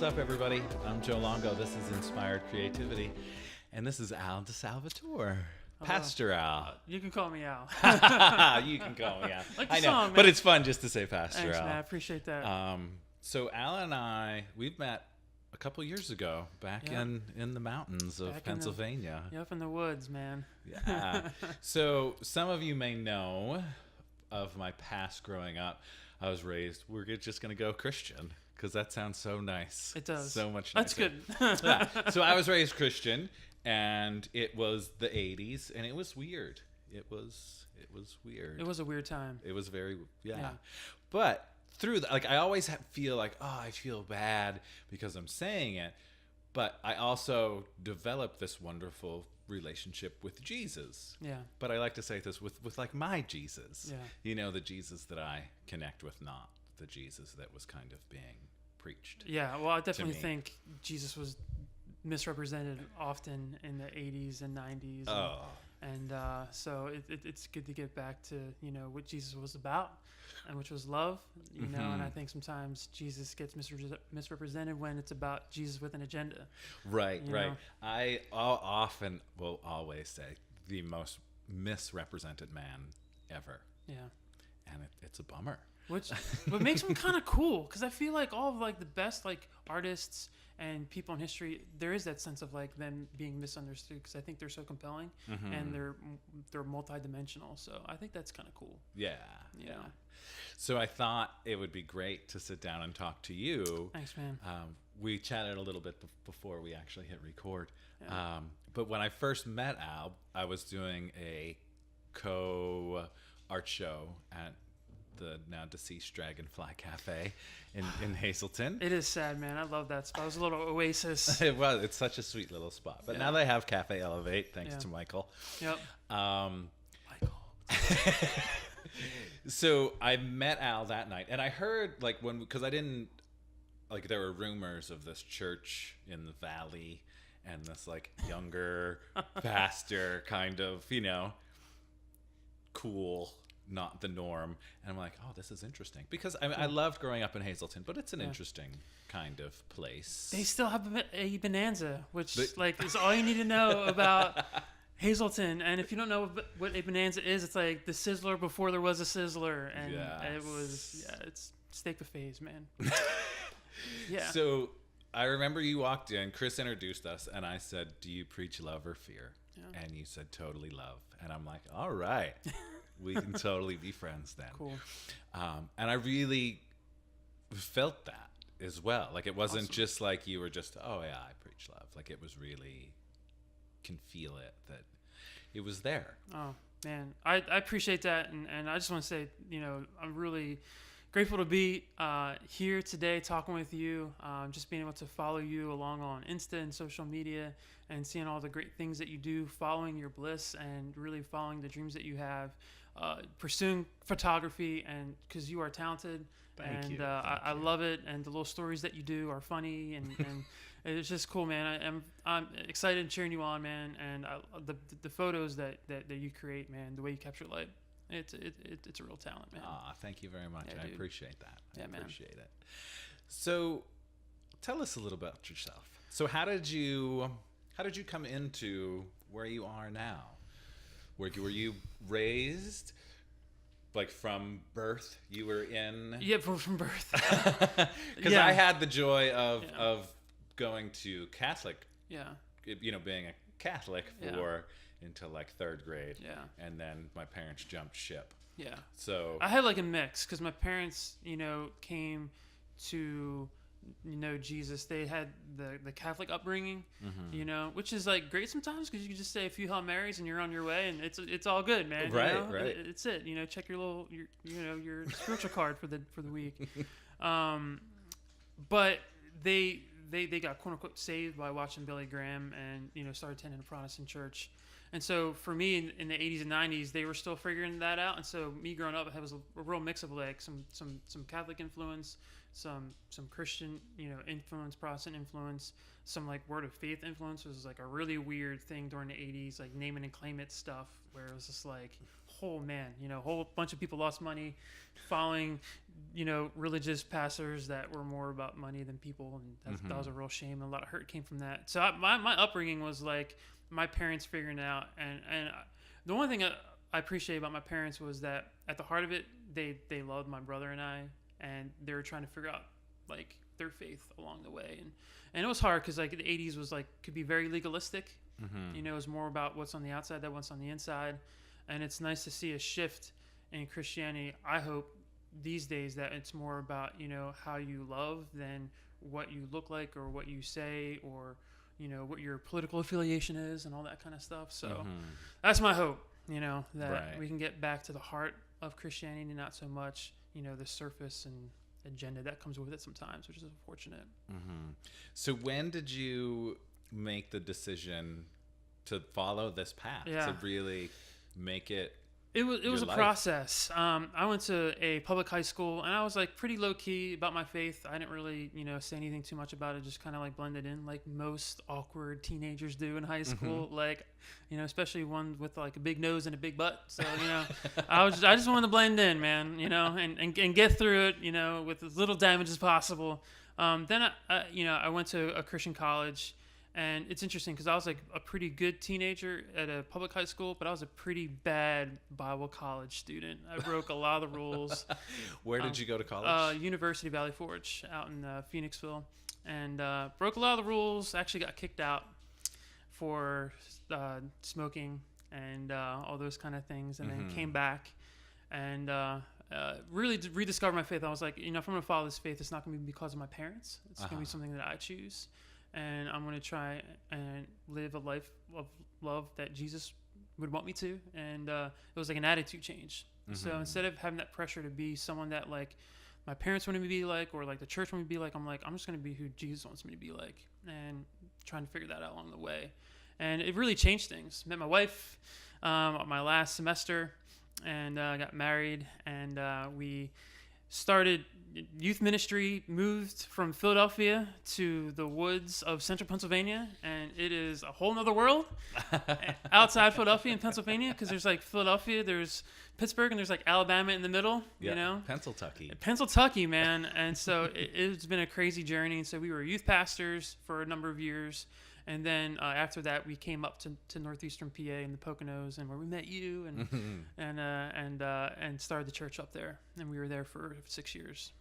up, everybody? I'm Joe Longo. This is Inspired Creativity, and this is Al DiSalvatore. Pastor Al. You can call me Al. You can call me Al. Like the I know, song, man. but it's fun just to say Pastor Thanks, Al. man. I appreciate that. So Al and I, we've met a couple years ago back in the mountains of Pennsylvania. Up in the woods, man. Yeah. So some of you may know of my past growing up. I was raised, we're just going to go Christian because that sounds so nice. It does. So much nicer. That's good. Yeah. So I was raised Christian, and it was the 80s, and it was weird. It was weird. It was a weird time. It was very, yeah. But through that, like, I always feel like, oh, I feel bad because I'm saying it, but I also developed this wonderful relationship with Jesus. Yeah. But I like to say this with like my Jesus. Yeah. You know, the Jesus that I connect with, not the Jesus that was kind of being preached. Yeah. Well, I definitely me. think Jesus was misrepresented often in the 80s and 90s. And so it's good to get back to, you know, what Jesus was about, and which was love, you know, and I think sometimes Jesus gets misrepresented when it's about Jesus with an agenda. Right, you right. know? I often will always say the most misrepresented man ever. Yeah. And it's a bummer. What makes him kind of cool, because I feel like all of like the best like artists and people in history, there is that sense of like them being misunderstood, because I think they're so compelling and they're multidimensional. So I think that's kind of cool. Yeah. So I thought it would be great to sit down and talk to you. Thanks, man. We chatted a little bit before we actually hit record. Yeah. But when I first met Al, I was doing a co-art show at the now deceased Dragonfly Cafe in Hazleton. It is sad, man. I love that spot. It was a little oasis. It was. It's such a sweet little spot. But now they have Cafe Elevate, thanks to Michael. Yep. Michael. So I met Al that night, and I heard because I didn't there were rumors of this church in the valley and this younger pastor, kind of, you know, cool, not the norm. And I'm like, oh, this is interesting, because I loved growing up in Hazleton, but it's an interesting kind of place. They still have a bonanza, which is all you need to know about Hazleton. And if you don't know what a bonanza is, it's like the Sizzler before there was a Sizzler, and it's steak buffets, man. Yeah. So I remember you walked in, Chris introduced us, and I said, do you preach love or fear? Yeah. And you said, totally love. And I'm like, all right, we can totally be friends then. Cool. And I really felt that as well. Like, it wasn't Awesome. just like you were just, oh yeah, I preach love. Like, it was really, can feel it, that it was there. Oh, man. I appreciate that. And I just want to say, you know, I'm really grateful to be here today talking with you, just being able to follow you along on Insta and social media, and seeing all the great things that you do, following your bliss and really following the dreams that you have, pursuing photography, and because you are talented. Thank you. I love it, and the little stories that you do are funny, and it's just cool, man. I'm excited and cheering you on, man, and the photos that you create, man, the way you capture light. It's a real talent, man. Thank you very much. Yeah, I dude. appreciate that. Yeah, man. Appreciate it. So, tell us a little about yourself. So, how did you come into where you are now? Were you raised from birth? You were in? Yeah, from birth. Because I had the joy of going to Catholic. Yeah. You know, being a Catholic until third grade. Yeah. And then my parents jumped ship. Yeah. So I had a mix, because my parents, you know, came to, you know, Jesus. They had the Catholic upbringing, you know, which is great sometimes, because you can just say a few Hail Marys and you're on your way, and it's all good, man. Right, you know? right. It's it. You know, check your your spiritual card for the week. But they got quote unquote saved by watching Billy Graham, and, you know, started attending a Protestant church. And so for me in the 80s and 90s, they were still figuring that out. And so me growing up, it was a real mix of some Catholic influence, some Christian, you know, influence, Protestant influence, some Word of Faith influence. Was a really weird thing during the 80s, name it and claim it stuff, where it was just a whole bunch of people lost money following, religious pastors that were more about money than people. And that was a real shame. And a lot of hurt came from that. So my upbringing was like my parents figuring it out. And the one thing I appreciate about my parents was that at the heart of it, they loved my brother and I, and they were trying to figure out like their faith along the way. And it was hard because like the 80s was like, could be very legalistic. It was more about what's on the outside than what's on the inside. And it's nice to see a shift in Christianity. I hope these days that it's more about, how you love than what you look like or what you say or, what your political affiliation is and all that kind of stuff. So that's my hope, that we can get back to the heart of Christianity, not so much, the surface and agenda that comes with it sometimes, which is unfortunate. So when did you make the decision to follow this path, to really make it? It was a process. I went to a public high school, and I was like pretty low key about my faith. I didn't really, say anything too much about it. Just kind of like blended in, like most awkward teenagers do in high school. Like, especially one with like a big nose and a big butt. So I just wanted to blend in, man. And get through it. With as little damage as possible. Then I went to a Christian college. And it's interesting because I was like a pretty good teenager at a public high school, but I was a pretty bad Bible college student. I broke a lot of the rules. Where did you go to college? University of Valley Forge out in Phoenixville. And broke a lot of the rules. Actually got kicked out for smoking and all those kind of things. And then came back and really rediscovered my faith. I was like, if I'm going to follow this faith, it's not going to be because of my parents. It's going to be something that I choose. And I'm going to try and live a life of love that Jesus would want me to. And it was like an attitude change. So instead of having that pressure to be someone that like my parents wanted me to be like, or like the church wanted me to be like, I'm just going to be who Jesus wants me to be like, and trying to figure that out along the way. And it really changed things. Met my wife my last semester, and got married, and we started youth ministry, moved from Philadelphia to the woods of central Pennsylvania, and it is a whole nother world outside Philadelphia and Pennsylvania, because there's like Philadelphia, there's Pittsburgh, and there's like Alabama in the middle, Pennsylvania, man. And so it's been a crazy journey. And so we were youth pastors for a number of years. And then after that, we came up to northeastern PA and the Poconos, and where we met you, and started the church up there. And we were there for 6 years.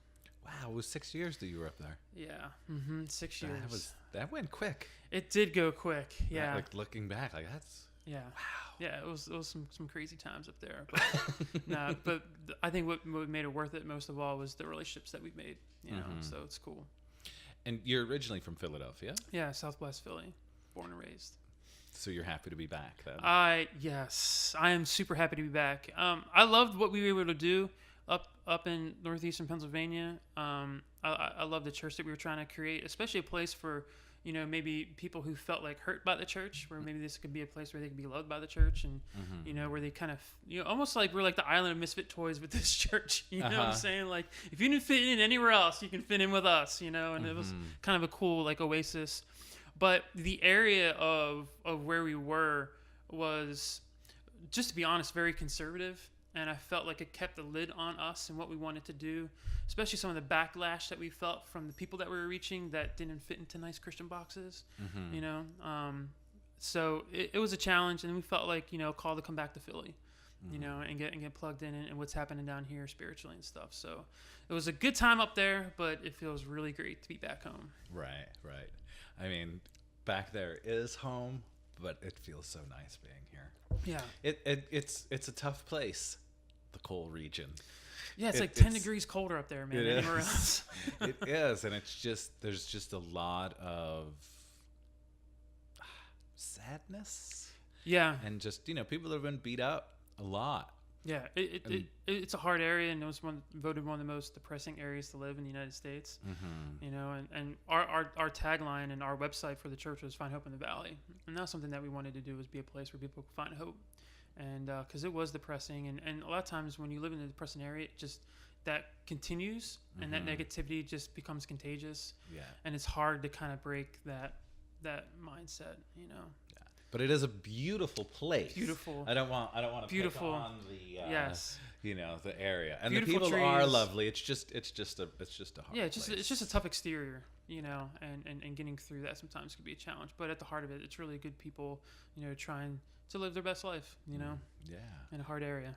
Wow, it was 6 years that you were up there. Yeah, 6 years. That went quick. It did go quick. Yeah. Like looking back, like that's. Yeah. Wow. Yeah, it was some crazy times up there. But but I think what made it worth it most of all was the relationships that we've made. So it's cool. And you're originally from Philadelphia? Yeah, Southwest Philly, born and raised. So you're happy to be back then? Yes, I am super happy to be back. I loved what we were able to do up in northeastern Pennsylvania. I love the church that we were trying to create, especially a place for maybe people who felt like hurt by the church, where maybe this could be a place where they could be loved by the church, and where they kind of almost like we're like the island of misfit toys with this church. You know what I'm saying? Like if you didn't fit in anywhere else, you can fit in with us. And it was kind of a cool like oasis. But the area of where we were was, just to be honest, very conservative. And I felt like it kept the lid on us and what we wanted to do, especially some of the backlash that we felt from the people that we were reaching that didn't fit into nice Christian boxes, So it was a challenge, and we felt like, called to come back to Philly, and get plugged in and what's happening down here spiritually and stuff. So it was a good time up there, but it feels really great to be back home. Right. I mean, back there is home, but it feels so nice being here. Yeah. It's a tough place, the coal region. Yeah, it's like 10 degrees colder up there, man, than anywhere else. It is, and there's just a lot of sadness. Yeah. And just, people that have been beat up a lot. Yeah, it's a hard area, and it was voted one of the most depressing areas to live in the United States. And our tagline and our website for the church was "Find Hope in the Valley," and that's something that we wanted to do, was be a place where people could find hope. And because it was depressing, and a lot of times when you live in a depressing area, it just that continues, and that negativity just becomes contagious. Yeah, and it's hard to kind of break that mindset. Yeah. But it is a beautiful place. Beautiful. I don't want to pick Beautiful. on the Yes. the area. And Beautiful the people trees. are lovely. It's just a hard Yeah, place. it's just a tough exterior, and getting through that sometimes could be a challenge. But at the heart of it, it's really good people, trying to live their best life, Yeah. in a hard area.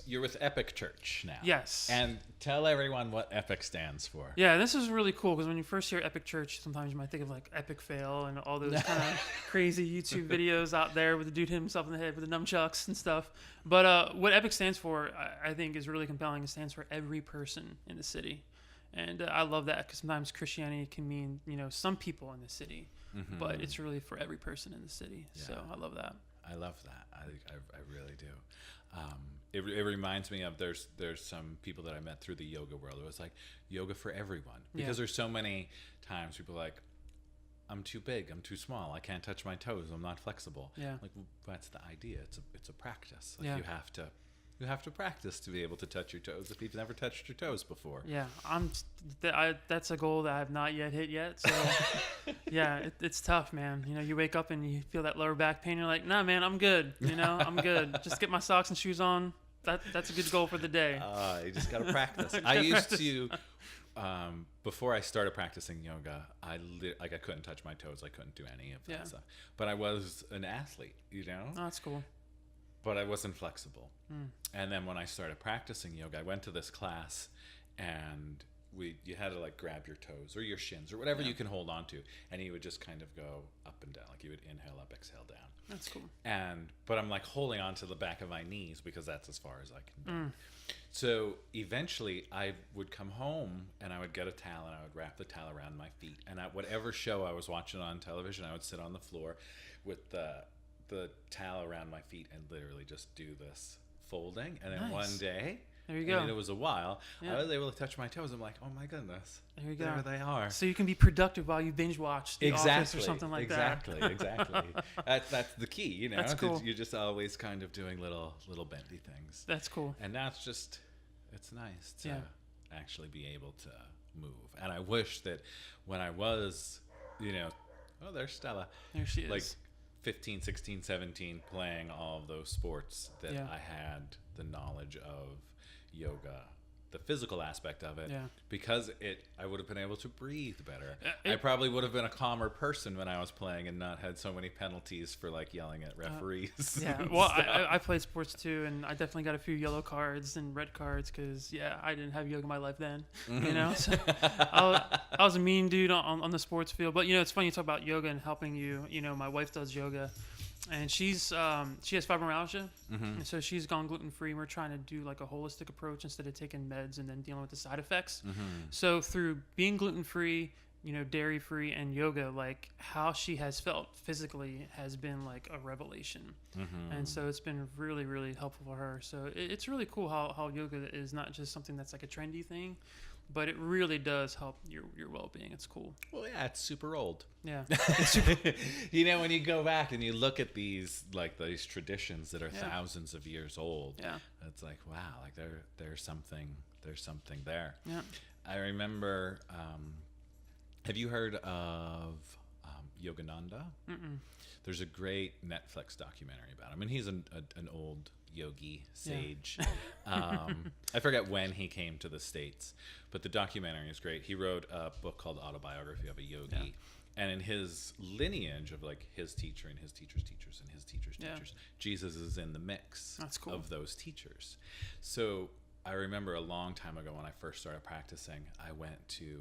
You're with Epic Church now. Yes. And tell everyone what Epic stands for. Yeah, this is really cool because when you first hear Epic Church, sometimes you might think of like Epic Fail and all those kind of crazy YouTube videos out there with the dude hitting himself in the head with the nunchucks and stuff. But what Epic stands for, I think, is really compelling. It stands for every person in the city. And I love that because sometimes Christianity can mean, some people in the city, but it's really for every person in the city. Yeah. So I love that. I love that. I really do. It reminds me of there's some people that I met through the yoga world. It was like yoga for everyone because there's so many times people are like, I'm too big, I'm too small, I can't touch my toes, I'm not flexible. Yeah. Like, well, that's the idea. It's a practice. Like you have to practice to be able to touch your toes if you've never touched your toes before. Yeah, that's a goal that I have not yet hit yet. So yeah, it's tough, man. You wake up and you feel that lower back pain. You're like, nah, man, I'm good. I'm good. Just get my socks and shoes on. That's a good goal for the day. You just gotta practice. I used to. Before I started practicing yoga, I couldn't touch my toes. I couldn't do any of that stuff. But I was an athlete, Oh, that's cool. But I wasn't flexible. And then when I started practicing yoga, I went to this class, and you had to like grab your toes or your shins or whatever you can hold on to, and you would just kind of go up and down, like you would inhale up, exhale down. That's cool. But I'm like holding on to the back of my knees because that's as far as I can do. So eventually I would come home and I would get a towel and I would wrap the towel around my feet. And at whatever show I was watching on television, I would sit on the floor with the towel around my feet and literally just do this folding. And then one day, there you go. And it was a while. I was able to touch my toes. I'm like, oh my goodness. There you go. There they are. So you can be productive while you binge watch The Office or something like that. Exactly. That's the key, That's cool. You're just always kind of doing little bendy things. That's cool. And now it's nice to actually be able to move. And I wish that when I was, oh, there's Stella. There she is. Like 15, 16, 17, playing all of those sports that I had the knowledge of yoga, the physical aspect of it, because I would have been able to breathe better. I probably would have been a calmer person when I was playing and not had so many penalties for like yelling at referees. Well, I played sports too, and I definitely got a few yellow cards and red cards because I didn't have yoga in my life then. So I was a mean dude on the sports field. But it's funny you talk about yoga and helping you. My wife does yoga. And she has fibromyalgia, and so she's gone gluten-free. We're trying to do like a holistic approach instead of taking meds and then dealing with the side effects. So through being gluten-free, dairy-free, and yoga, like how she has felt physically has been like a revelation. And so it's been really, really helpful for her. So it's really cool how yoga is not just something that's like a trendy thing, but it really does help your well-being. It's cool. Well, yeah, it's super old. Yeah. When you go back and you look at these traditions that are thousands of years old, it's like, wow, like there's something there. Yeah. I remember, have you heard of Yogananda? Mm-mm. There's a great Netflix documentary about him, and he's an old yogi sage. I forget when he came to the States, but the documentary is great. He wrote a book called Autobiography of a Yogi, and in his lineage of like his teacher and his teacher's teachers and his teacher's teachers, Jesus is in the mix of those teachers. So I remember a long time ago when I first started practicing, I went to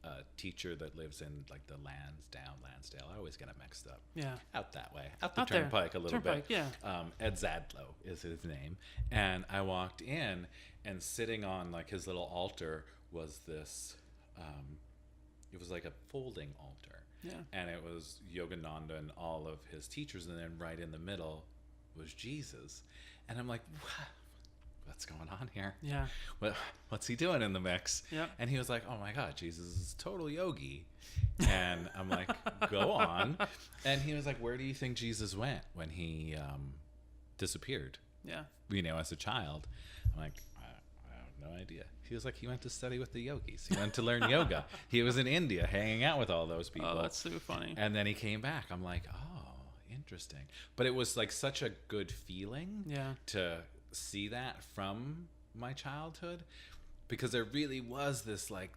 a teacher that lives in like the Lansdale. I always get it mixed up. Yeah. Out that way. Out the Turnpike a little bit. Yeah. Ed Zadlow is his name. And I walked in, and sitting on like his little altar was this, it was like a folding altar. Yeah. And it was Yogananda and all of his teachers. And then right in the middle was Jesus. And I'm like, what? What's going on here? Yeah. What's he doing in the mix? Yeah. And he was like, oh my God, Jesus is a total yogi. And I'm like, go on. And he was like, where do you think Jesus went when he disappeared? Yeah. As a child. I'm like, I have no idea. He was like, he went to study with the yogis. He went to learn yoga. He was in India hanging out with all those people. Oh, that's so funny. And then he came back. I'm like, oh, interesting. But it was like such a good feeling to see that from my childhood, because there really was this like,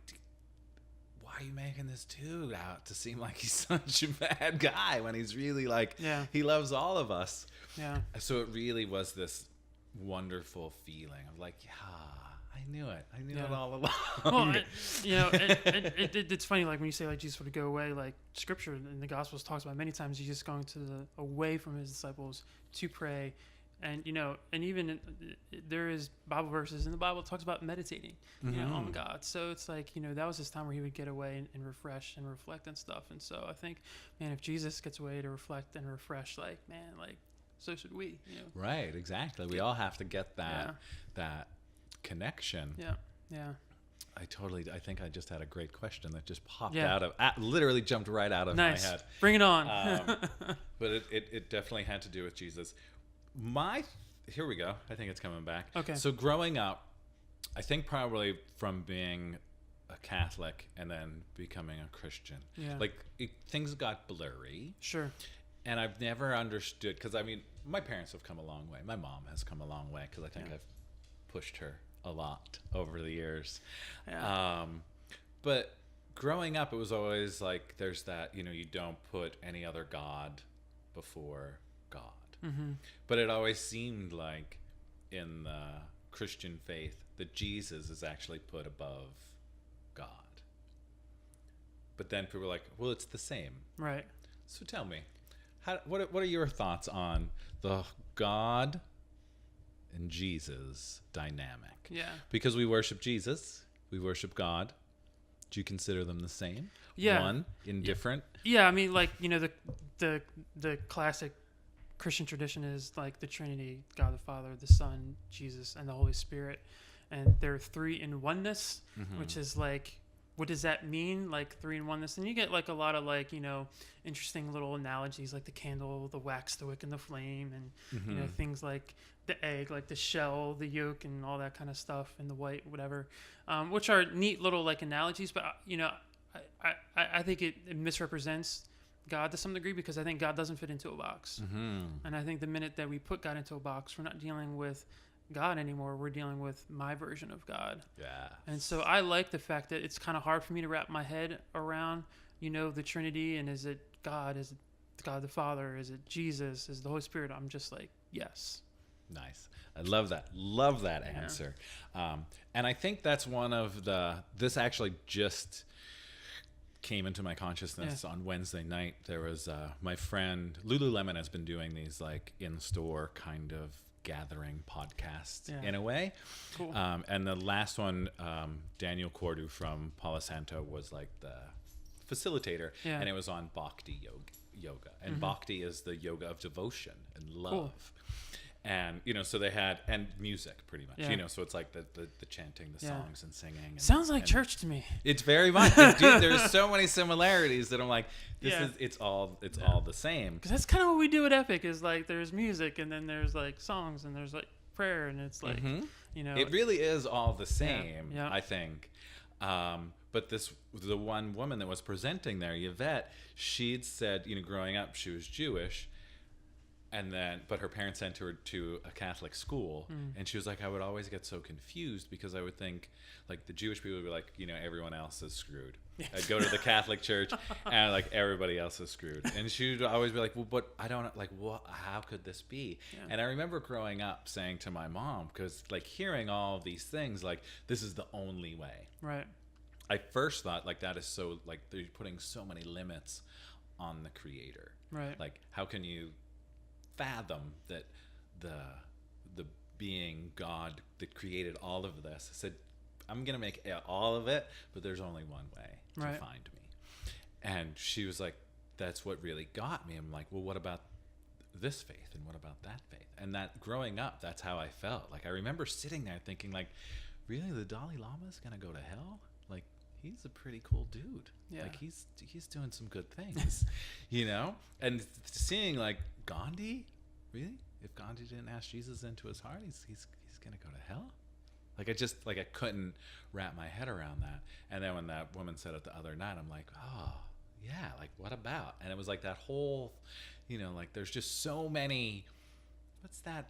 why are you making this dude out to seem like he's such a bad guy when he's really like, he loves all of us. Yeah. So it really was this wonderful feeling of like, I knew it. I knew it all along. Well, it's funny, like when you say like Jesus would go away, like Scripture in the Gospels talks about many times Jesus going away from his disciples to pray, and and even there is Bible verses in the Bible that talks about meditating, on God. So it's like that was his time where he would get away and refresh and reflect and stuff. And so I think, man, if Jesus gets away to reflect and refresh, like so should we. Right, exactly. We all have to get that connection. I think I just had a great question that just popped literally jumped right out of my head. Bring it on. But it definitely had to do with Jesus. Here we go. I think it's coming back. Okay. So growing up, I think probably from being a Catholic and then becoming a Christian, things got blurry. Sure. And I've never understood, because I mean, my parents have come a long way. My mom has come a long way, because I think I've pushed her a lot over the years. But growing up, it was always like there's that, you don't put any other God before God. Mm-hmm. But it always seemed like in the Christian faith that Jesus is actually put above God. But then people were like, well, it's the same. Right. So tell me, what are your thoughts on the God and Jesus dynamic? Yeah. Because we worship Jesus, we worship God. Do you consider them the same? Yeah. One, indifferent? Yeah, I mean, like, the classic Christian tradition is like the Trinity, God the Father, the Son, Jesus, and the Holy Spirit. And they're three in oneness, which is like, what does that mean? Like three in oneness. And you get like a lot of like, interesting little analogies, like the candle, the wax, the wick, and the flame, and things like the egg, like the shell, the yolk, and all that kind of stuff, and the white, whatever, which are neat little like analogies. But I think it misrepresents God to some degree, because I think God doesn't fit into a box. And I think the minute that we put God into a box, we're not dealing with God anymore. We're dealing with my version of God. Yeah. And so I like the fact that it's kind of hard for me to wrap my head around, the Trinity, and is it God? Is it God the Father? Is it Jesus? Is it the Holy Spirit? I'm just like, yes. Nice. I love that. Love that answer. And I think that's one of this actually just came into my consciousness on Wednesday night. There was my friend Lululemon has been doing these like in-store kind of gathering podcasts in a way. Cool. And the last one, Daniel Cordu from Palo Santo was like the facilitator, and it was on bhakti yoga. And bhakti is the yoga of devotion and love. Cool. And so they had, and music pretty much, so it's like the chanting, the songs and singing. And, sounds like church to me. It's very much. Dude, there's so many similarities that I'm like, it's all the same. Because that's kind of what we do at Epic, is like there's music, and then there's like songs, and there's like prayer, and it's like it really is all the same. I think. But the one woman that was presenting there, Yvette, she'd said, growing up she was Jewish. But her parents sent her to a Catholic school, and she was like, I would always get so confused, because I would think like the Jewish people would be like, everyone else is screwed. I'd go to the Catholic church and like everybody else is screwed. And she would always be like, well, but I don't like, what, how could this be? Yeah. And I remember growing up saying to my mom, because like hearing all of these things, like this is the only way. Right. I first thought like that is so like they're putting so many limits on the creator. Right. Like how can you fathom that the being God that created all of this said, I'm gonna make all of it, but there's only one way to find me. And she was like, that's what really got me. I'm like, well, what about this faith, and what about that faith? And that growing up, that's how I felt. Like I remember sitting there thinking like, really, the Dalai Lama is gonna go to hell? Like he's a pretty cool dude. Yeah. Like he's doing some good things, And seeing like Gandhi, really? If Gandhi didn't ask Jesus into his heart, he's gonna go to hell? Like I couldn't wrap my head around that. And then when that woman said it the other night, I'm like, oh yeah, like what about? And it was like that whole, like there's just so many. What's that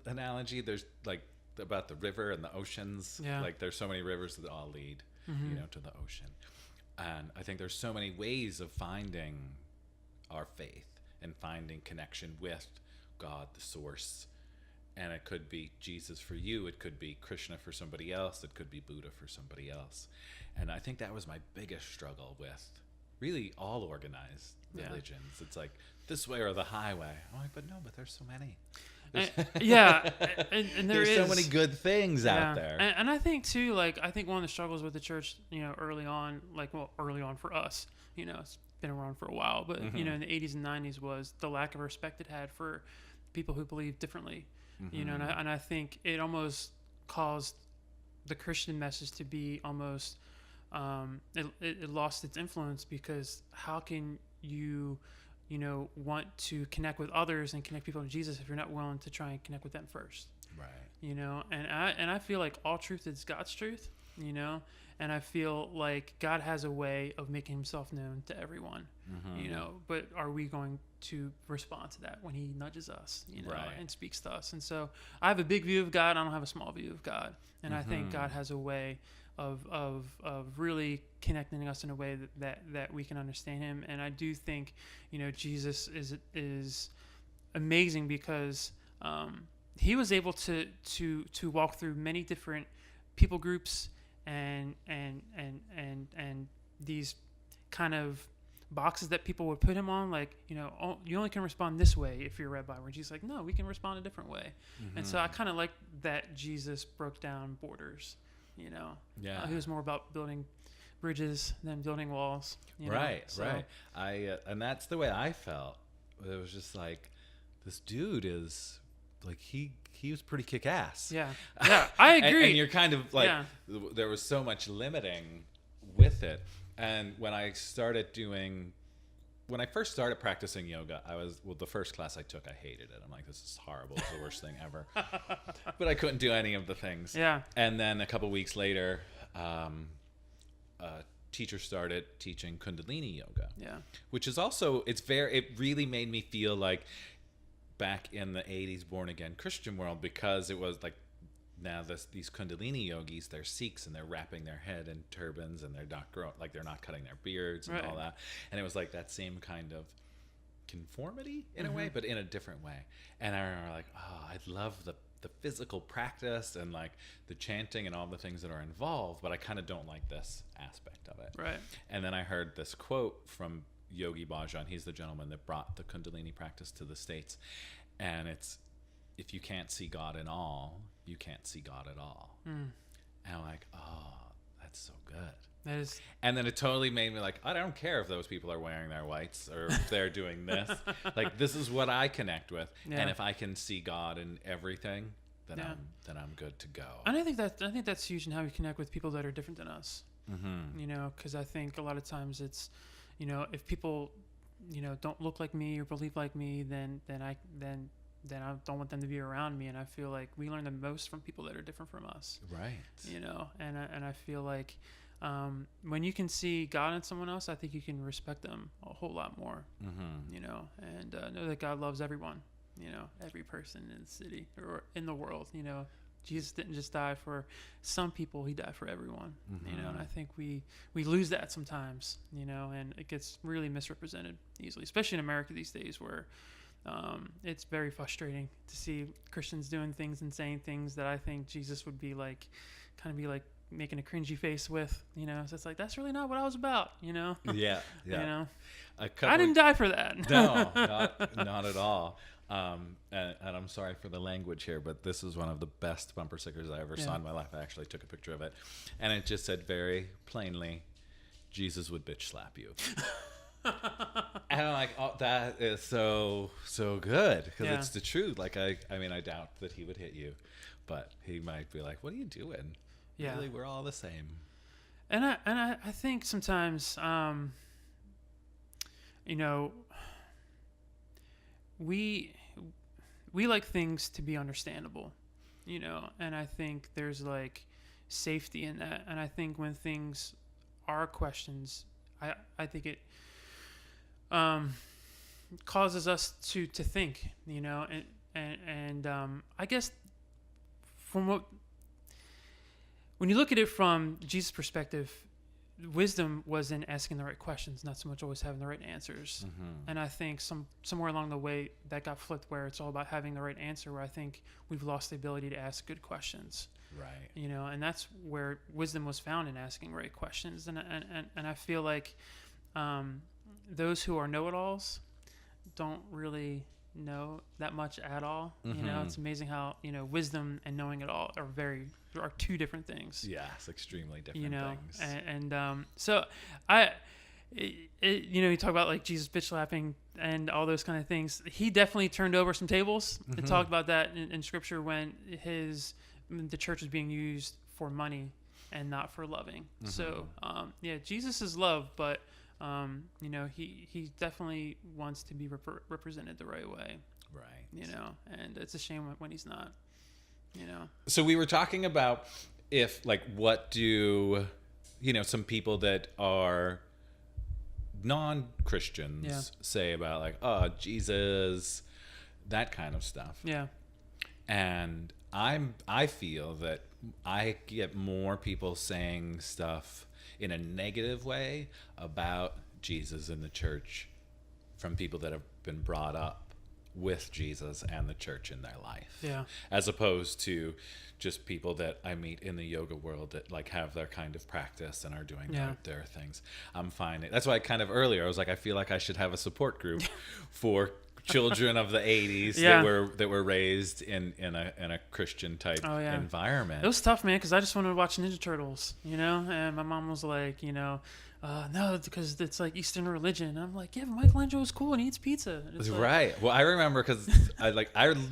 analogy? There's like about the river and the oceans. Yeah. Like there's so many rivers that all lead, to the ocean. And I think there's so many ways of finding our faith and finding connection with God, the source. And it could be Jesus for you. It could be Krishna for somebody else. It could be Buddha for somebody else. And I think that was my biggest struggle with really all organized religions. It's like this way or the highway. I'm like, but no, but there's so many. And there's so many good things out there. And I think too, like, I think one of the struggles with the church, early on for us, it's been around for a while, but in the 80s and 90s was the lack of respect it had for people who believe differently, and I think it almost caused the Christian message to be almost, it lost its influence, because how can you want to connect with others and connect people to Jesus if you're not willing to try and connect with them first? Right. And I feel like all truth is God's truth, and I feel like God has a way of making himself known to everyone, but are we going to respond to that when he nudges us, and speaks to us? And so I have a big view of God. I don't have a small view of God. And I think God has a way of really connecting us in a way that we can understand him. And I do think, Jesus is amazing, because he was able to walk through many different people groups and these kind of boxes that people would put him on, like, you only can respond this way if you're a rabbi, where Jesus like, no, we can respond a different way. And so I kind of like that Jesus broke down borders. He was more about building bridges than building walls. Right. And that's the way I felt. It was just like, this dude is like, he was pretty kick-ass. Yeah, I agree. and you're kind of like, there was so much limiting with it. And when I first started practicing yoga, the first class I took, I hated it. I'm like, this is horrible. It's the worst thing ever. But I couldn't do any of the things. Yeah. And then a couple weeks later, a teacher started teaching Kundalini yoga. Yeah. Which is also, it really made me feel like back in the 80s born again Christian world, because it was like, now these Kundalini yogis, they're Sikhs, and they're wrapping their head in turbans, and they're not cutting their beards and all that. And it was like that same kind of conformity in a way, but in a different way. And I remember like, I love the physical practice and like the chanting and all the things that are involved, but I kind of don't like this aspect of it. Right. And then I heard this quote from Yogi Bhajan. He's the gentleman that brought the Kundalini practice to the States. And it's, if you can't see God in all, you can't see God at all. And I'm like, that's so good. And then it totally made me like, I don't care if those people are wearing their whites or if they're doing this. Like, this is what I connect with. Yeah. And if I can see God in everything, then I'm good to go. And I think that's huge in how we connect with people that are different than us. Because I think a lot of times it's, if people, don't look like me or believe like me, then I don't want them to be around me. And I feel like we learn the most from people that are different from us. Right. And I feel like when you can see God in someone else, I think you can respect them a whole lot more. And know that God loves everyone. Every person in the city or in the world. Jesus didn't just die for some people; he died for everyone. And I think we lose that sometimes. And it gets really misrepresented easily, especially in America these days, where it's very frustrating to see Christians doing things and saying things that I think Jesus would be like, kind of be like making a cringy face with, so it's like, that's really not what I was about, Yeah. I didn't die for that. No, not at all. And I'm sorry for the language here, but this is one of the best bumper stickers I ever saw in my life. I actually took a picture of it, and it just said very plainly, Jesus would bitch slap you. And I'm like, oh, that is so good, because it's the truth. Like, I mean, I doubt that he would hit you, but he might be like, what are you doing? Yeah. Really, we're all the same. And I think sometimes, we like things to be understandable, and I think there's like safety in that. And I think when things are questions, I think it causes us to think, and I guess when you look at it from Jesus' perspective, wisdom was in asking the right questions, not so much always having the right answers. And I think somewhere along the way that got flipped, where it's all about having the right answer, where I think we've lost the ability to ask good questions. Right. And that's where wisdom was found, in asking right questions. And I feel like those who are know-it-alls don't really know that much at all. It's amazing how wisdom and knowing it all are two different things. Yes, extremely different things. And so you talk about like Jesus bitch slapping and all those kind of things. He definitely turned over some tables and talked about that in scripture when the church was being used for money and not for loving. So Jesus is love, but he definitely wants to be represented the right way. Right. And it's a shame when he's not. So we were talking about what do some people that are non-Christians say about like, Jesus, that kind of stuff. Yeah. And I feel that I get more people saying stuff in a negative way about Jesus and the church from people that have been brought up with Jesus and the church in their life. Yeah. As opposed to just people that I meet in the yoga world that like have their kind of practice and are doing their things. I'm finding that's why kind of earlier I was like, I feel like I should have a support group for children of the 80s that were raised in a Christian type environment. It was tough, man, because I just wanted to watch Ninja Turtles, and my mom was like, no, because it's like Eastern religion. And I'm like, yeah, but Michelangelo is cool and he eats pizza. It's like, right. Well, I remember because I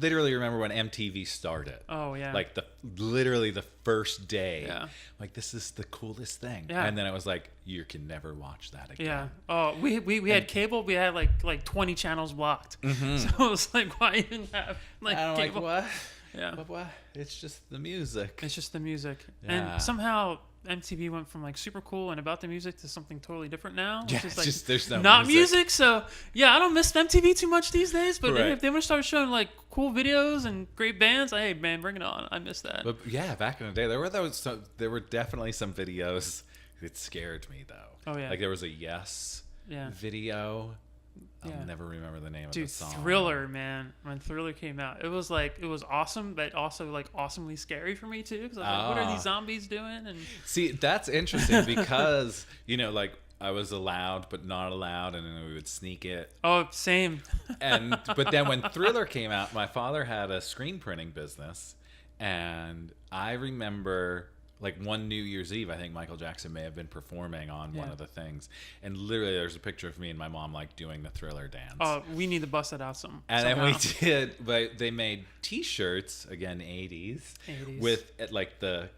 literally remember when MTV started. Oh yeah. Like literally the first day. Yeah. Like, this is the coolest thing. Yeah. And then it was like, you can never watch that again. Yeah. Oh, we had cable. We had like 20 channels blocked. So it was like, why even have like I'm cable? like, what? Yeah. But what? It's just the music. It's just the music. Yeah. And somehow MTV went from like super cool and about the music to something totally different now. Which is like just there's no not music. So yeah, I don't miss MTV too much these days. But Right. if they want to start showing like cool videos and great bands, hey man, bring it on. I miss that. But yeah, back in the day, there were definitely some videos that scared me though. Oh yeah. Like there was a Yes video. Yeah. I'll never remember the name of Dude, the song. Thriller, man. When Thriller came out, it was awesome, but also like awesomely scary for me too. Because I was like, what are these zombies doing? And see, that's interesting because like I was allowed but not allowed, and then we would sneak it. oh, same. But then when Thriller came out, my father had a screen printing business, and I remember like one New Year's Eve, I think Michael Jackson may have been performing on one of the things, and literally there's a picture of me and my mom like doing the Thriller dance. Oh, we need to bust that out and then we did, but they made T-shirts again, 80s. With like that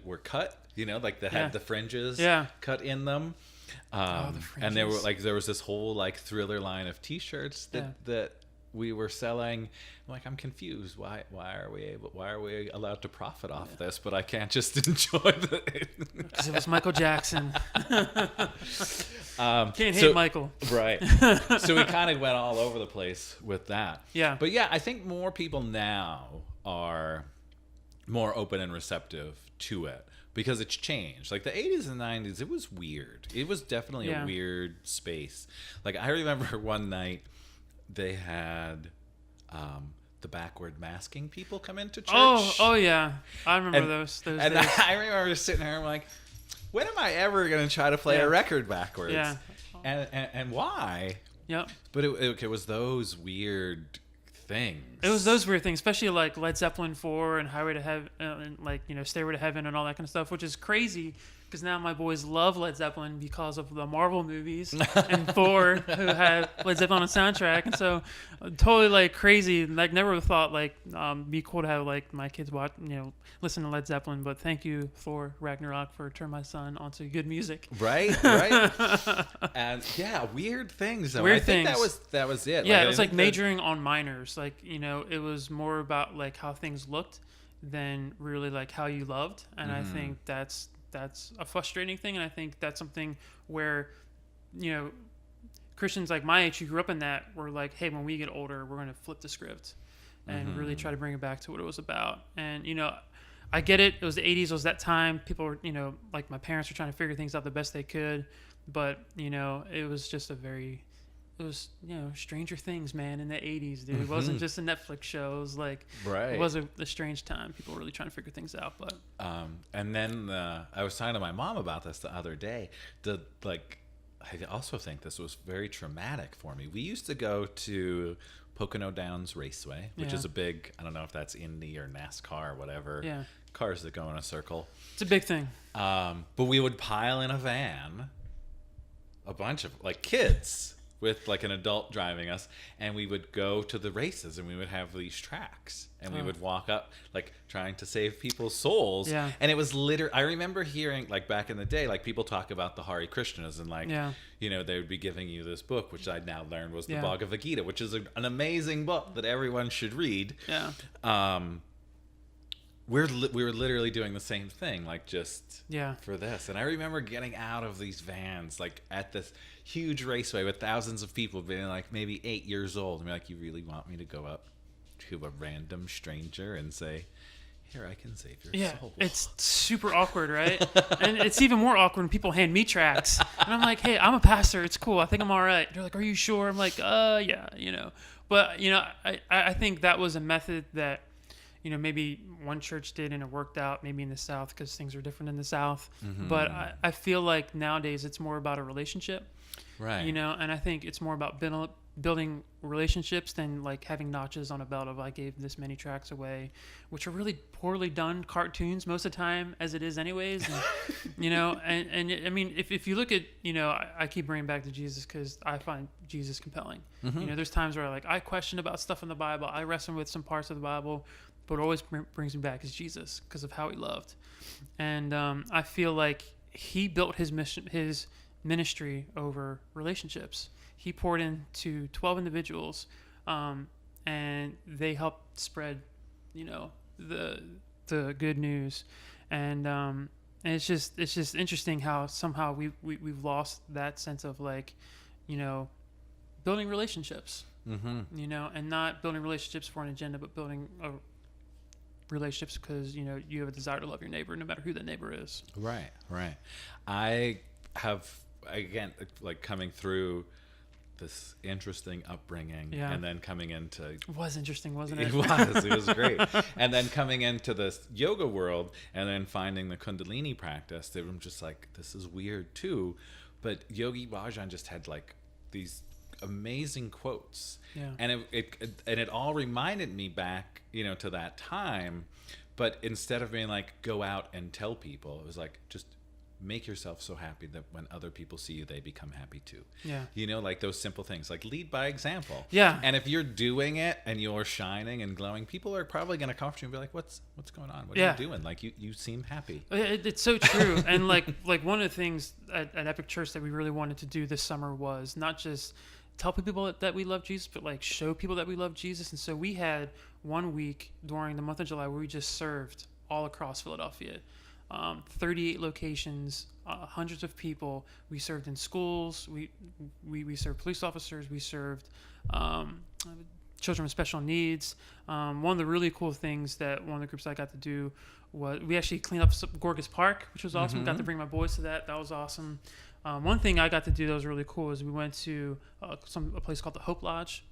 were cut, like that had the fringes cut in them. The fringes. And there was this whole like Thriller line of T-shirts that we were selling. I'm like, I'm confused. Why are we allowed to profit off this, but I can't just enjoy it? Because it was Michael Jackson. Can't hate Michael. Right. So we kind of went all over the place with that. Yeah. But yeah, I think more people now are more open and receptive to it because it's changed. Like the 80s and 90s, it was weird. It was definitely a weird space. Like I remember one night they had the backward masking people come into church. Oh yeah, I remember those days. I remember just sitting there. I'm like, when am I ever gonna try to play a record backwards? Yeah. And why? Yep. But it was those weird things. It was those weird things, especially like Led Zeppelin 4 and Highway to Heaven, and like Stairway to Heaven and all that kind of stuff, which is crazy. Because now my boys love Led Zeppelin because of the Marvel movies and Thor, who had Led Zeppelin on the soundtrack, and so totally like crazy. Like never thought like be cool to have like my kids watch, listen to Led Zeppelin. But thank you, Thor Ragnarok, for turning my son onto good music. Right. And weird things. Though. Weird I think things. that was it. Yeah, it was like majoring on minors. Like it was more about like how things looked than really like how you loved, and I think that's a frustrating thing, and I think that's something where Christians like my age who grew up in that were like, hey, when we get older, we're going to flip the script and really try to bring it back to what it was about. And, you know, I get it. It was the 80s. It was that time. People were, you know, like my parents were trying to figure things out the best they could. But, you know, it was just it was, you know, Stranger Things, man, in the 80s, dude. It wasn't just a Netflix show. It was like, it was a strange time. People were really trying to figure things out. But and then I was talking to my mom about this the other day. I also think this was very traumatic for me. We used to go to Pocono Downs Raceway, which is a big, I don't know if that's Indy or NASCAR or whatever. Yeah. Cars that go in a circle. It's a big thing. But we would pile in a van, a bunch of like kids with like an adult driving us, and we would go to the races, and we would have these tracks, and we would walk up like trying to save people's souls. Yeah. And it was I remember hearing like back in the day, like people talk about the Hare Krishnas, and like, you know, they would be giving you this book, which I now learned was the Bhagavad Gita, which is an amazing book that everyone should read. Yeah. We were literally doing the same thing, like just for this. And I remember getting out of these vans, like at this huge raceway with thousands of people, being like maybe 8 years old, and be like, you really want me to go up to a random stranger and say, here, I can save your soul? It's super awkward, right? And it's even more awkward when people hand me tracts, and I'm like, hey, I'm a pastor, it's cool, I think I'm all right. They're like, are you sure? I'm like, yeah, you know. But, you know, I think that was a method that, you know, maybe one church did and it worked out, maybe in the South, because things are different in the South. But I feel like nowadays it's more about a relationship. Right. You know, and I think it's more about building relationships than like having notches on a belt of I gave this many tracts away, which are really poorly done cartoons most of the time, as it is anyways. And, you know, and I mean, if you look at, you know, I keep bringing back to Jesus because I find Jesus compelling. You know, there's times where I question about stuff in the Bible. I wrestle with some parts of the Bible, but what always brings me back is Jesus because of how he loved. And I feel like he built his ministry over relationships. He poured into 12 individuals, and they helped spread, you know, the good news. And it's just interesting how somehow we've lost that sense of like, you know, building relationships. You know, and not building relationships for an agenda, but building relationships because, you know, you have a desire to love your neighbor no matter who that neighbor is. Right. I have, again, like coming through this interesting upbringing and then coming into... It was interesting, wasn't it? It was great. And then coming into this yoga world and then finding the Kundalini practice, that I'm just like, this is weird too. But Yogi Bhajan just had like these amazing quotes. And it all reminded me back, you know, to that time. But instead of being like, go out and tell people, it was like, just make yourself so happy that when other people see you, they become happy too. You know, like those simple things, like lead by example. And if you're doing it and you're shining and glowing, people are probably going to come up to you and be like, what's going on? What are you doing? Like you seem happy. It's so true. And like one of the things at Epic Church that we really wanted to do this summer was not just tell people that we love Jesus, but like show people that we love Jesus. And so we had 1 week during the month of July where we just served all across Philadelphia. 38 locations, hundreds of people. We served in schools. We served police officers. We served children with special needs. One of the really cool things that one of the groups I got to do was we actually cleaned up Gorgas Park, which was awesome. Got to bring my boys to that. That was awesome. One thing I got to do that was really cool is we went to a place called the Hope Lodge,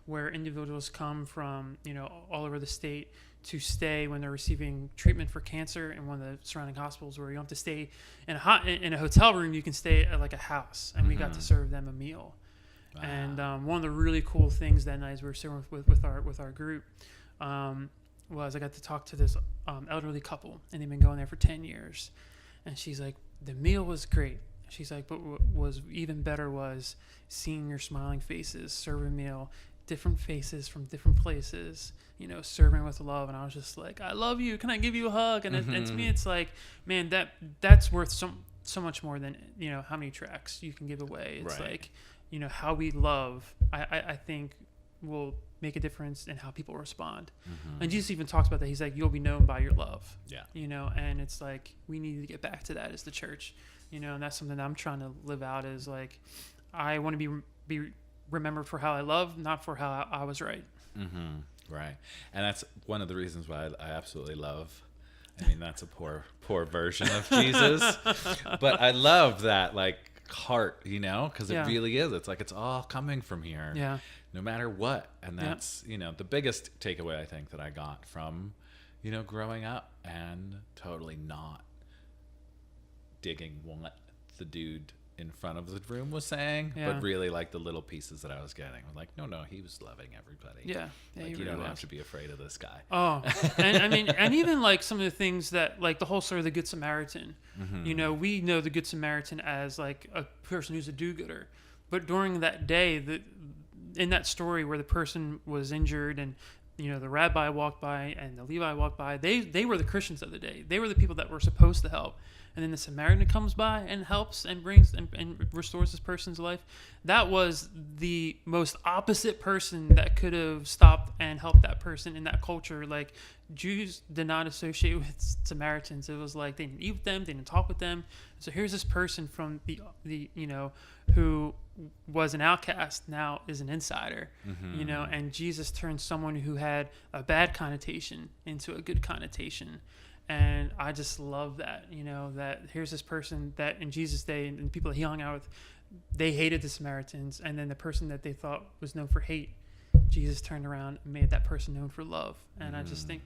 where individuals come from, you know, all over the state to stay when they're receiving treatment for cancer in one of the surrounding hospitals, where you don't have to stay in a hotel room. You can stay at like a house, and we got to serve them a meal. Wow. And one of the really cool things that night as we were serving with our group was I got to talk to this elderly couple, and they've been going there for 10 years. And she's like, the meal was great. She's like, but what was even better was seeing your smiling faces, serving a meal, different faces from different places, you know, serving with love. And I was just like, I love you. Can I give you a hug? And, and to me, it's like, man, that's worth so much more than, you know, how many tracts you can give away. It's like, you know, how we love, I think will make a difference in how people respond. And Jesus even talks about that. He's like, you'll be known by your love. You know, and it's like, we need to get back to that as the church, you know, and that's something that I'm trying to live out is like, I want to be remembered for how I love, not for how I was right. Right. And that's one of the reasons why I absolutely love. I mean, that's a poor version of Jesus, but I love that like heart, you know, because it really is. It's like it's all coming from here, no matter what. And that's you know the biggest takeaway I think that I got from growing up and totally not digging what the dude in front of the room was saying, but really like the little pieces that I was getting. I'm like, no, he was loving everybody. Like you don't have to be afraid of this guy. Oh, and I mean, and even like some of the things that like the whole story of the Good Samaritan. We know the Good Samaritan as like a person who's a do-gooder, but during that day, in that story where the person was injured and the rabbi walked by and the Levi walked by, they were the Christians of the day. They were the people that were supposed to help. And then the Samaritan comes by and helps and brings and restores this person's life. That was the most opposite person that could have stopped and helped that person in that culture. Like, Jews did not associate with Samaritans. It was like they didn't eat with them, they didn't talk with them. So here's this person from the who was an outcast, now is an insider, and Jesus turned someone who had a bad connotation into a good connotation. And I just love that, that here's this person that in Jesus' day and the people that he hung out with, they hated the Samaritans. And then the person that they thought was known for hate, Jesus turned around and made that person known for love. And I just think,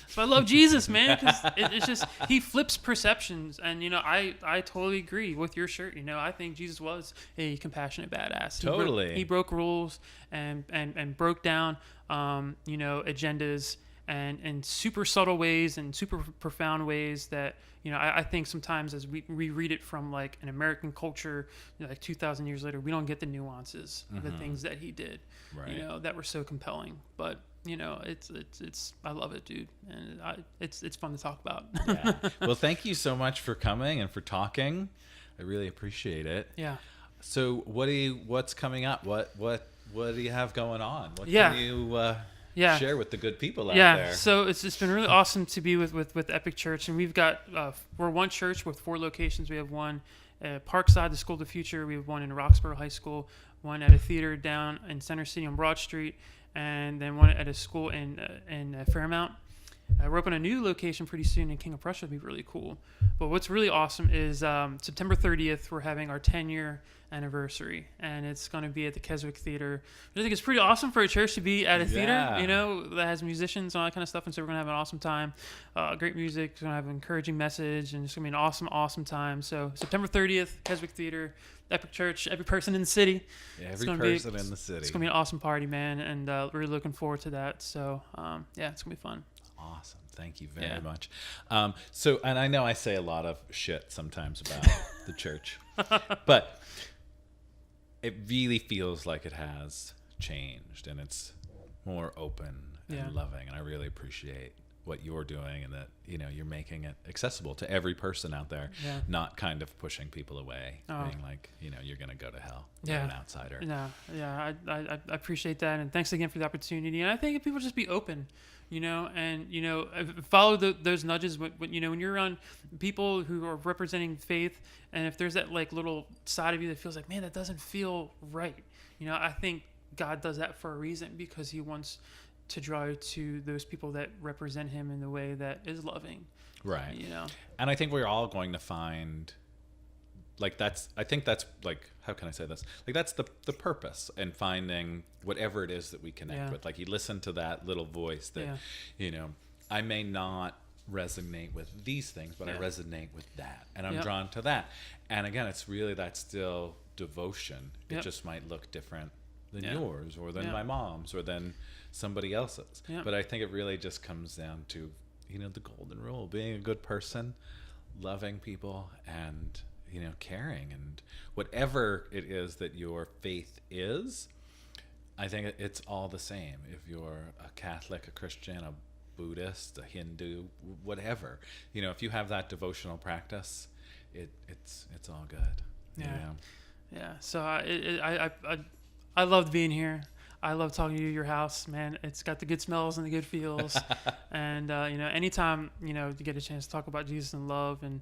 so I love Jesus, man, because it's just, he flips perceptions. And, I totally agree with your shirt. I think Jesus was a compassionate badass. Totally. He broke rules and broke down, agendas. And in super subtle ways and super profound ways that, I think sometimes as we read it from like an American culture, like 2,000 years later, we don't get the nuances of the things that he did, that were so compelling. But, it's I love it, dude. And it's fun to talk about. Yeah. Well, thank you so much for coming and for talking. I really appreciate it. Yeah. So what's coming up? What do you have going on? What can you share with the good people out there? So it's been really awesome to be with Epic Church, and we've got we're one church with 4 locations. We have one at Parkside, the School of the Future. We have one in Roxborough High School, one at a theater down in Center City on Broad Street, and then one at a school in Fairmount. We're opening a new location pretty soon in King of Prussia. It'll be really cool. But what's really awesome is September 30th, we're having our 10-year anniversary, and it's going to be at the Keswick Theater. I think it's pretty awesome for a church to be at a theater, that has musicians and all that kind of stuff. And so we're going to have an awesome time, great music. We're going to have an encouraging message, and it's going to be an awesome, awesome time. So September 30th, Keswick Theater, Epic Church, every person in the city. Yeah, every person in the city. It's going to be an awesome party, man, and really looking forward to that. So, it's going to be fun. Awesome. Thank you very much. So, and I know I say a lot of shit sometimes about the church, but it really feels like it has changed and it's more open and loving. And I really appreciate what you're doing and that, you're making it accessible to every person out there, not kind of pushing people away, being like, you're going to go to hell. You're an outsider. I appreciate that. And thanks again for the opportunity. And I think if people just be open, and follow those nudges when you're around people who are representing faith, and if there's that like little side of you that feels like, man, that doesn't feel right, I think God does that for a reason, because he wants to draw you to those people that represent him in the way that is loving, right? And I think we're all going to find like I think that's like, how can I say this? Like that's the purpose in finding whatever it is that we connect with. Like you listen to that little voice that, I may not resonate with these things, but I resonate with that. And I'm drawn to that. And again, it's really that still devotion. It just might look different than yours or than my mom's or than somebody else's. But I think it really just comes down to, the golden rule, being a good person, loving people, and caring, and whatever it is that your faith is, I think it's all the same. If you're a Catholic, a Christian, a Buddhist, a Hindu, whatever, if you have that devotional practice, it's all good. So I loved being here. I love talking to you at your house, man. It's got the good smells and the good feels. And, anytime, you get a chance to talk about Jesus and love and,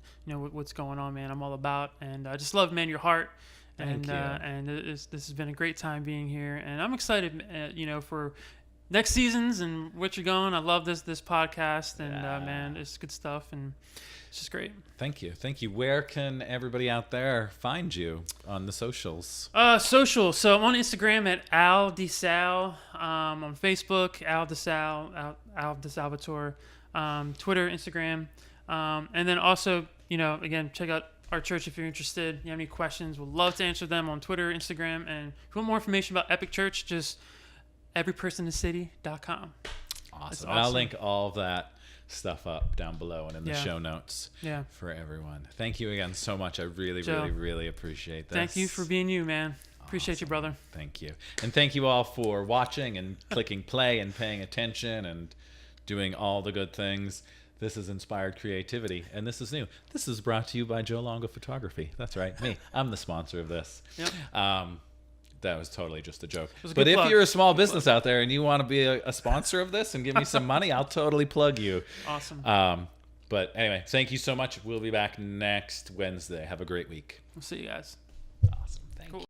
what's going on, man, I'm all about. And I just love, man, your heart And Thank you. And this has been a great time being here, and I'm excited, for next seasons and what you're going. I love this podcast, and man, it's good stuff, and it's just great. Thank you. Where can everybody out there find you on the socials? Social. So I'm on Instagram at Al DiSal, on Facebook Al DiSalvatore, Twitter, Instagram, and then also again, check out our church if you're interested. You have any questions, we'd love to answer them on Twitter, Instagram, and if you want more information about Epic Church, just everypersoninthecity.com. Awesome. And I'll link all that stuff up down below and in the show notes for everyone. Thank you again so much. I really, Joe, really appreciate this. Thank you for being you, man. Appreciate you, brother. Thank you. And thank you all for watching and clicking play and paying attention and doing all the good things. This is Inspired Creativity, and this is new. This is brought to you by Joe Longo Photography. That's right, me. I'm the sponsor of this. Yep. That was totally just a joke. But if you're a small business out there and you want to be a sponsor of this and give me some money, I'll totally plug you. Awesome. But anyway, thank you so much. We'll be back next Wednesday. Have a great week. We'll see you guys.